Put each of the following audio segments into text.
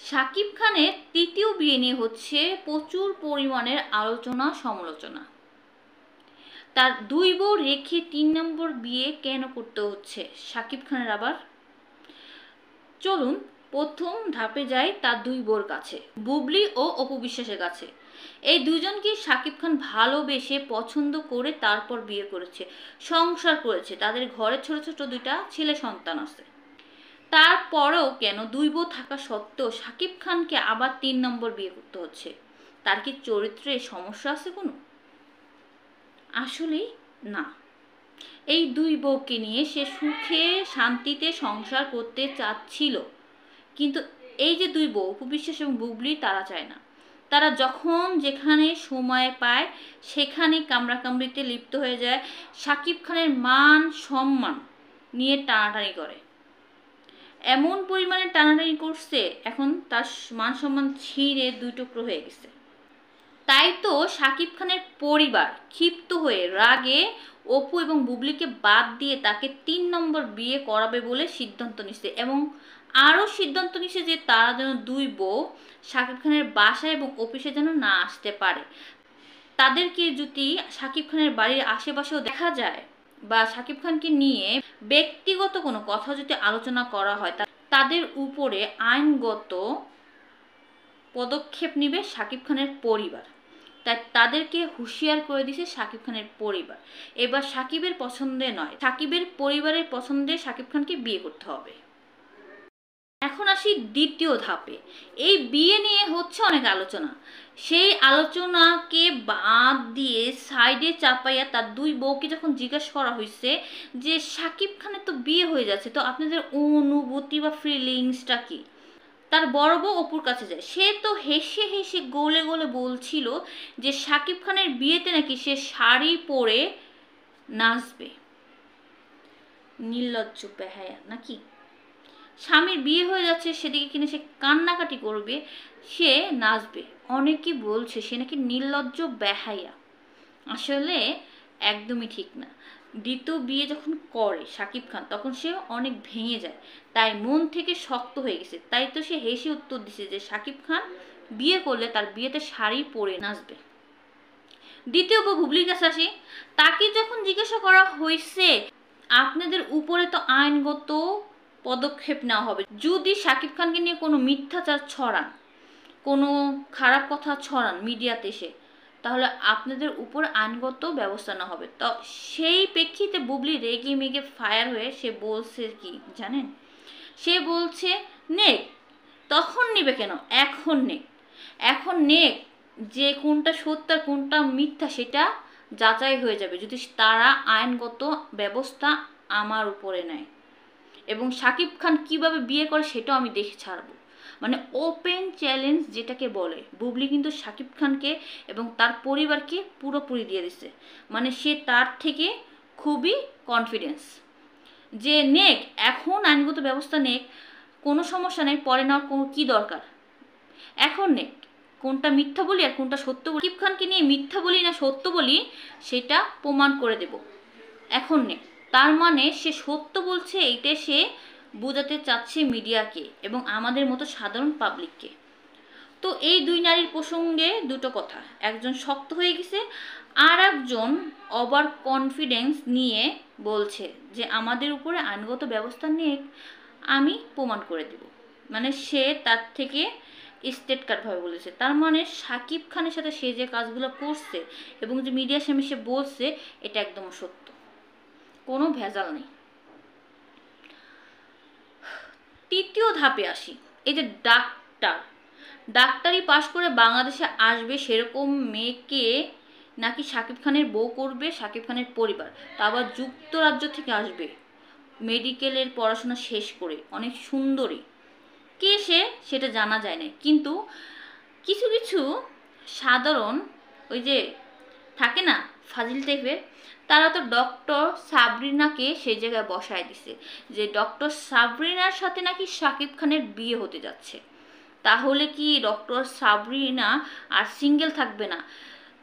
শাকিব খানের তৃতীয় বিয়ে নিয়ে হচ্ছে প্রচুর পরিমাণের আলোচনা সমালোচনা। তার দুই বউ রেখে ৩ নম্বর বিয়ে কেন করতে হচ্ছে শাকিব খানের আবার? চলুন প্রথম ধাপে যাই তার দুই বউর কাছে, বুবলি ও অপু বিশ্বাসের কাছে। এই দুজনকে শাকিব খান ভালোবেসে পছন্দ করে তারপর বিয়ে করেছে, সংসার করেছে, তাদের ঘরে ছোট ছোট দুইটা ছেলে সন্তান আছে। তারপরেও কেন দুই বউ থাকা সত্ত্বেও শাকিব খানকে আবার ৩ নম্বর বিয়ে করতে হচ্ছে? তার কি চরিত্রে সমস্যা আছে কোনো? আসলেই না। এই দুই বউকে নিয়ে সে সুখে শান্তিতে সংসার করতে চাচ্ছিল, কিন্তু এই যে দুই বউ অপু বিশ্বাস এবং বুবলি, তারা চায় না। তারা যখন যেখানে সময় পায় সেখানে কামড়াকামড়িতে লিপ্ত হয়ে যায়, শাকিব খানের মান সম্মান নিয়ে টানাটানি করে। এমন পরিমাণে টানাটানি করছে এখন তার মান সম্মান ছিঁড়ে দুই টুকরো হয়ে গেছে। তাই তো শাকিব খানের পরিবার ক্ষিপ্ত হয়ে রাগে অপু এবং বুবলিকে বাদ দিয়ে তাকে ৩ নম্বর বিয়ে করাবে বলে সিদ্ধান্ত নিচ্ছে, এবং আরও সিদ্ধান্ত নিচ্ছে যে তারা যেন দুই বউ শাকিব খানের বাসায় এবং অফিসে যেন না আসতে পারে। তাদেরকে যদি শাকিব খানের বাড়ির আশেপাশেও দেখা যায় বা শাকিব খানকে নিয়ে ব্যক্তিগত কোনো কথা যদি আলোচনা করা হয়, তাদের উপরে আইনগত পদক্ষেপ নেবে শাকিব খানের পরিবার। তাই তাদেরকে হুঁশিয়ার করে দিয়েছে শাকিব খানের পরিবার। এবার শাকিবের পছন্দে নয়, শাকিবের পরিবারের পছন্দে শাকিব খানকে বিয়ে করতে হবে। এখন আসি দ্বিতীয় ধাপে। এই বিয়ে নিয়ে হচ্ছে অনেক আলোচনা। সেই আলোচনাকে বাদ দিয়ে সাইডে চাপাইয়া তার দুই বউকে যখন জিজ্ঞাসা করা হয়েছে যে শাকিব খানের তো বিয়ে হয়ে যাচ্ছে, তো আপনাদের অনুভূতি বা ফিলিংসটা কি? তার বড় বউ অপুর কাছে যায়, সে তো হেসে হেসে গোলে গোলে বলছিল যে শাকিব খানের বিয়েতে নাকি সে শাড়ি পরে নাচবে। নির্লজ্জ বেহায়া নাকি? স্বামীর বিয়ে হয়ে যাচ্ছে সেদিকে কিনে সে কান্নাকাটি করবে, সে নাচবে। অনেকে বলছে সে নাকি নির্লজ্জ বেহায়া। আসলে একদমই ঠিক না। দ্বিতীয় বিয়ে যখন করে শাকিব খান তখন সে অনেক ভেঙে যায়, তাই মন থেকে শক্ত হয়ে গেছে। তাই তো সে হেসে উত্তর দিছে যে শাকিব খান বিয়ে করলে তার বিয়েতে শাড়ি পরে নাচবে। দ্বিতীয় বউ বুবলির কাছে আসি, তাকে যখন জিজ্ঞাসা করা হয়েছে আপনাদের উপরে তো আইনগত পদক্ষেপ নেওয়া হবে, যদি শাকিব খানকে নিয়ে কোনো মিথ্যাচার ছড়ান, কোনো খারাপ কথা ছড়ান মিডিয়াতে এসে, তাহলে আপনাদের উপর আইনগত ব্যবস্থা নেওয়া হবে। তো সেই প্রেক্ষিতে বুবলি রেগে মেগে ফায়ার হয়ে সে বলছে কি জানেন? সে বলছে নেক। তখন নেবে কেন? এখন নেক, এখন নেক। যে কোনটা সত্য আর কোনটা মিথ্যা সেটা যাচাই হয়ে যাবে যদি তারা আইনগত ব্যবস্থা আমার উপরে নেয়, এবং শাকিব খান কিভাবে বিয়ে করে সেটাও আমি দেখে ছাড়বো। মানে ওপেন চ্যালেঞ্জ যেটাকে বলে, বুবলি কিন্তু শাকিব খানকে এবং তার পরিবারকে পুরোপুরি দিয়ে দিচ্ছে। মানে সে তার থেকে খুবই কনফিডেন্স যে নেক, এখন আইনগত ব্যবস্থা নেক, কোনো সমস্যা নেই, পরে নেওয়ার কোনো কী দরকার, এখন নেক। কোনটা মিথ্যা বলি আর কোনটা সত্য বলি, শাকিব খানকে নিয়ে মিথ্যা বলি না সত্য বলি সেটা প্রমাণ করে দেব, এখন নেক। তার মানে সে সত্য বলছে, এইটা সে বোঝাতে চাচ্ছে মিডিয়াকে এবং আমাদের মতো সাধারণ পাবলিককে। তো এই দুই নারীর প্রসঙ্গে দুটো কথা, একজন শক্ত হয়ে গেছে, আর একজন ওভার কনফিডেন্স নিয়ে বলছে যে আমাদের উপরে আইনগত ব্যবস্থা নিয়ে আমি প্রমাণ করে দেব। মানে সে তার থেকে স্টেট কাটভাবে বলেছে। তার মানে শাকিব খানের সাথে সে যে কাজগুলো করছে এবং যে মিডিয়ার সামনে সে বলছে এটা একদম সত্য, কোনো ভেজাল নেই। তৃতীয় ধাপে আসি। এই যে ডাক্তারি পাশ করে বাংলাদেশে আসবে সেরকম মেয়েকে নাকি শাকিব খানের বউ করবে শাকিব খানের পরিবার, তা আবার যুক্তরাজ্য থেকে আসবে মেডিকেলের পড়াশোনা শেষ করে, অনেক সুন্দরী। কে সে সেটা জানা যায় না, কিন্তু কিছু কিছু সাধারণ ওই যে থাকে না ফাজিল টাইপের, তারা তো ডক্টর সাবরিনাকে সেই জায়গায় বসায় দিছে যে ডক্টর সাবরিনার সাথে নাকি শাকিব খানের বিয়ে হতে যাচ্ছে। তাহলে কি ডক্টর সাবরিনা আর সিঙ্গেল থাকবে না?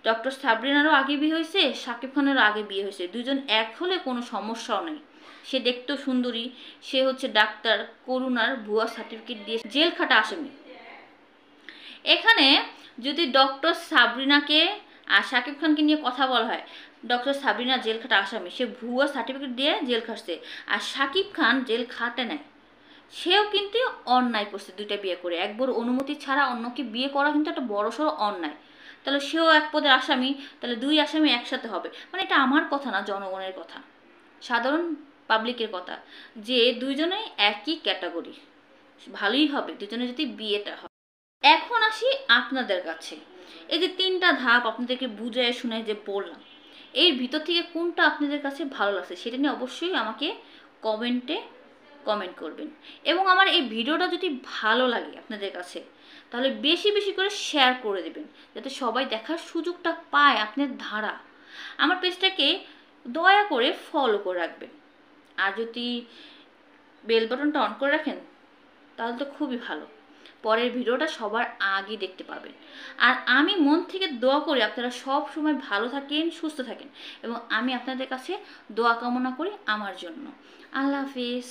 ডক্টর সাবরিনারও আগে বিয়ে হয়েছে, শাকিব খানেরও আগে বিয়ে হয়েছে, দুজন এক হলে কোনো সমস্যাও নেই। সে দেখতেও সুন্দরী, সে হচ্ছে ডাক্তার, করুণার ভুয়া সার্টিফিকেট দিয়ে জেল খাটা আসামি। এখানে যদি ডক্টর সাবরিনাকে আর শাকিব খানকে নিয়ে কথা বলা হয়, ডক্টর সাবরিনা জেল খাটা আসামি, সে ভুয়া সার্টিফিকেট দিয়ে জেল খাটছে, আর শাকিব খান জেল খাটে নাই, সেও কিন্তু অন্যায় করছে দুইটা বিয়ে করে, একবার অনুমতি ছাড়া অন্যকে বিয়ে করা কিন্তু একটা বড়সড় অন্যায়। তাহলে সেও এক পদের আসামি, তাহলে দুই আসামি একসাথে হবে, মানে এটা আমার কথা না, জনগণের কথা, সাধারণ পাবলিকের কথা, যে দুইজনেই একই ক্যাটাগরি, ভালোই হবে দুজনে যদি বিয়েটা হয়। এখন আসি আপনাদের কাছে, এই যে তিনটা ধাপ আপনাদেরকে বুঝায় শুনে যে বললাম, এর ভিতর থেকে কোনটা আপনাদের কাছে ভালো লাগছে সেটা নিয়ে অবশ্যই আমাকে কমেন্টে কমেন্ট করবেন। এবং আমার এই ভিডিওটা যদি ভালো লাগে আপনাদের কাছে, তাহলে বেশি বেশি করে শেয়ার করে দেবেন, যাতে সবাই দেখার সুযোগটা পায় আপনার ধারা। আমার পেজটাকে দয়া করে ফলো করে রাখবেন, আর যদি বেল বাটনটা অন করে রাখেন তাহলে তো খুবই ভালো, পরের ভিডিওটা সবার আগে দেখতে পাবেন। আর আমি মন থেকে দোয়া করি আপনারা সব সময় ভালো থাকেন, সুস্থ থাকেন, এবং আমি আপনাদের কাছে দোয়া কামনা করি আমার জন্য। আল্লাহ হাফিজ।